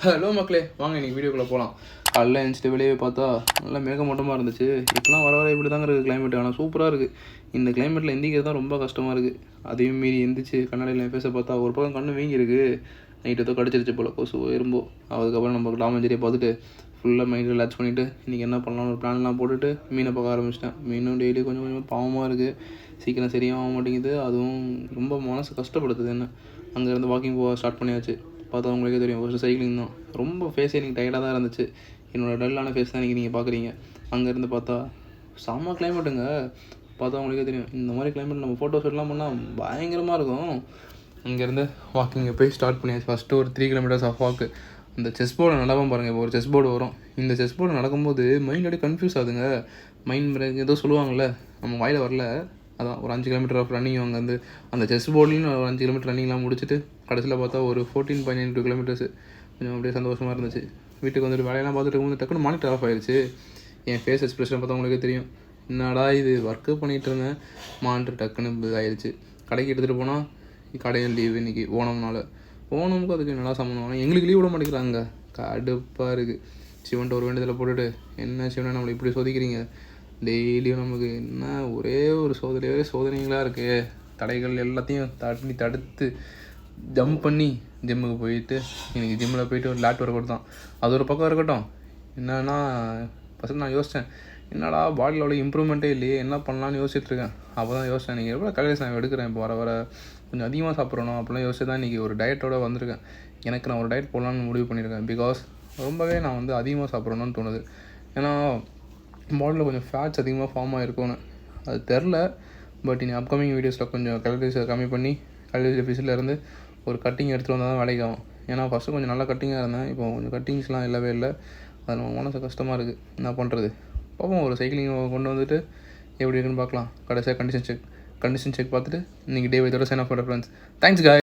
Hello மக்களே, வாங்க இன்றைக்கி வீடியோக்குள்ளே போகலாம். காலைல எழுந்திரிச்சிட்டு வெளியே பார்த்தா நல்லா மேகமூட்டமாக இருந்துச்சு. இப்போலாம் வர இப்படி தாங்க இருக்குது கிளைமேட். ஆனால் சூப்பராக இருக்குது. இந்த கிளைமேட்டில் எந்திக்கிறது தான் ரொம்ப கஷ்டமாக இருக்குது. அதையும் மீறி எந்திரிச்சு கண்ணாடியில் என் ஃபேஸை பார்த்தா ஒரு பக்கம் கண்ணு வீங்கிருக்கு. நைட்டு ஏதோ கடிச்சிருச்சு போல், கொசு எறும்போ. அதுக்கப்புறம் நம்ம டாமஞ்சேரியை பார்த்துட்டு ஃபுல்லாக மைண்ட் ரிலாக்ஸ் பண்ணிவிட்டு இன்றைக்கி என்ன பண்ணலாம்னு ஒரு பிளான்லாம் போட்டுட்டு மீனை பார்க்க ஆரம்பிச்சிட்டேன். மீனும் டெய்லி கொஞ்சம் கொஞ்சமாக பாவமாக இருக்குது. சீக்கிரம் சரியாக ஆக மாட்டேங்குது. அதுவும் ரொம்ப மனசு கஷ்டப்படுத்துது. என்ன அங்கேருந்து வாக்கிங் போக ஸ்டார்ட் பண்ணியாச்சு. பார்த்தா உங்களுக்கே தெரியும், ஃபஸ்ட்டு சைக்கிளிங் தான். ரொம்ப ஃபேஸே எனக்கு டயர்டாக தான் இருந்துச்சு. என்னோடய டல்லான ஃபேஸ் தான் நீங்கள் பார்க்குறீங்க. அங்கேருந்து பார்த்தா செம்ம கிளைமேட்டுங்க. பார்த்தா உங்களுக்கே தெரியும், இந்த மாதிரி கிளைமேட் நம்ம ஃபோட்டோ ஷூட்லாம் பண்ணால் பயங்கரமாக இருக்கும். அங்கேருந்து வாக்கிங்கை போய் ஸ்டார்ட் பண்ணியாச்சு. ஃபஸ்ட்டு ஒரு 3 கிலோமீட்டர்ஸ் ஆஃப் வாக்கு. இந்த செஸ் போர்டு நடக்கும் பாருங்கள். இப்போ ஒரு செஸ் போர்டு வரும். இந்த செஸ் போர்டு நடக்கும்போது மைண்ட் அப்படியே கன்ஃபியூஸ் ஆகுதுங்க. மைண்ட் ஏதோ சொல்லுவாங்கள்ல, நம்ம வாயில் வரல. அதான் ஒரு 5 கிலோமீட்டர் ஆஃப் ரன்னிங். அவங்க வந்து அந்த செஸ் போர்ட்லேயும் ஒரு 5 கிலோமீட்டர் ரன்னிங்லாம் முடிச்சுட்டு கடைசியில் பார்த்தா ஒரு 14.92 கிலோமீட்டர்ஸு. கொஞ்சம் அப்படியே சந்தோஷமாக இருந்துச்சு. வீட்டுக்கு வந்துட்டு வேலையெல்லாம் பார்த்துட்டு இருக்கும்போது டக்குனு மானிட்டர் ஆஃப் ஆயிடுச்சு. என் ஃபேஸ் எக்ஸ்பிரஷன் பார்த்தா உங்களுக்கே தெரியும். என்னடா இது, ஒர்க்கு பண்ணிகிட்டு இருந்தேன், மானிட்டர் டக்குன்னு ஆயிடுச்சு. கடைக்கு எடுத்துகிட்டு போனால் கடையும் லீவு இன்றைக்கி ஓணம்னால. ஓணமுக்கு அதுக்கு என்னடா சம்மந்தம்? ஆனால் எங்களுக்கு லீவ் விட மாட்டேங்கிறாங்க. கடுப்பாக இருக்குது. சிவன்ட்டு ஒரு வேண்டியதில் போட்டுட்டு, என்ன சிவனை நம்மளை இப்படி சோதிக்கிறீங்க, டெய்லியும் நமக்கு என்ன ஒரே ஒரு சோதனைகளாக இருக்குது. தடைகள் எல்லாத்தையும் தடுத்து ஜம்ப் பண்ணி ஜிம்முக்கு போயிட்டு இன்றைக்கி ஜிம்மில் போயிட்டு ஒரு லேட் ஒர்க் அவுட் தான். அது ஒரு பக்கம் இருக்கட்டும். என்னென்னா ஃபஸ்ட்டு நான் யோசித்தேன், என்னடா பாடியில் அவ்வளோ இம்ப்ரூவ்மெண்ட்டே இல்லையே, என்ன பண்ணலான்னு யோசிச்சுட்ருக்கேன். அப்போ தான் யோசித்தேன், நீங்கள் எவ்வளோ கலரிஸ் நான் எடுக்கிறேன் இப்போ வர கொஞ்சம் அதிகமாக சாப்பிட்றணும் அப்படிலாம் யோசிச்சு தான் இன்றைக்கி ஒரு டயட்டோடு வந்திருக்கேன். எனக்கு நான் ஒரு டயட் போடலான்னு முடிவு பண்ணியிருக்கேன். பிகாஸ் ரொம்பவே நான் வந்து அதிகமாக சாப்பிட்றணும்னு தோணுது. ஏன்னா பாடியில் கொஞ்சம் ஃபேட்ஸ் அதிகமாக ஃபார்ம் ஆகிருக்கும்னு அது தெரில. பட் இனி அப்கமிங் வீடியோஸில் கொஞ்சம் கலரிஸை கம்மி பண்ணி கலரிஸ் டெஃபிசிட்டில் இருந்து ஒரு கட்டிங் எடுத்துகிட்டு வந்தால் தான் வேலைக்கு ஆகும். ஏன்னா ஃபஸ்ட்டு கொஞ்சம் நல்லா கட்டிங்காக இருந்தேன். இப்போ கொஞ்சம் கட்டிங்ஸ்லாம் இல்லவே இல்லை. அது நம்ம மனசு கஷ்டமாக இருக்குது. என்ன பண்ணுறது? பார்ப்போம். ஒரு சைக்கிளிங் கொண்டு வந்துட்டு எப்படி இருக்குன்னு பார்க்கலாம். கடைசியாக கண்டிஷன் செக் பார்த்துட்டு இன்றைக்கி டே வைத்தோட சைன் ஆஃப் பண்ணுற ஃப்ரெண்ட்ஸ். தேங்க்ஸ் காய்.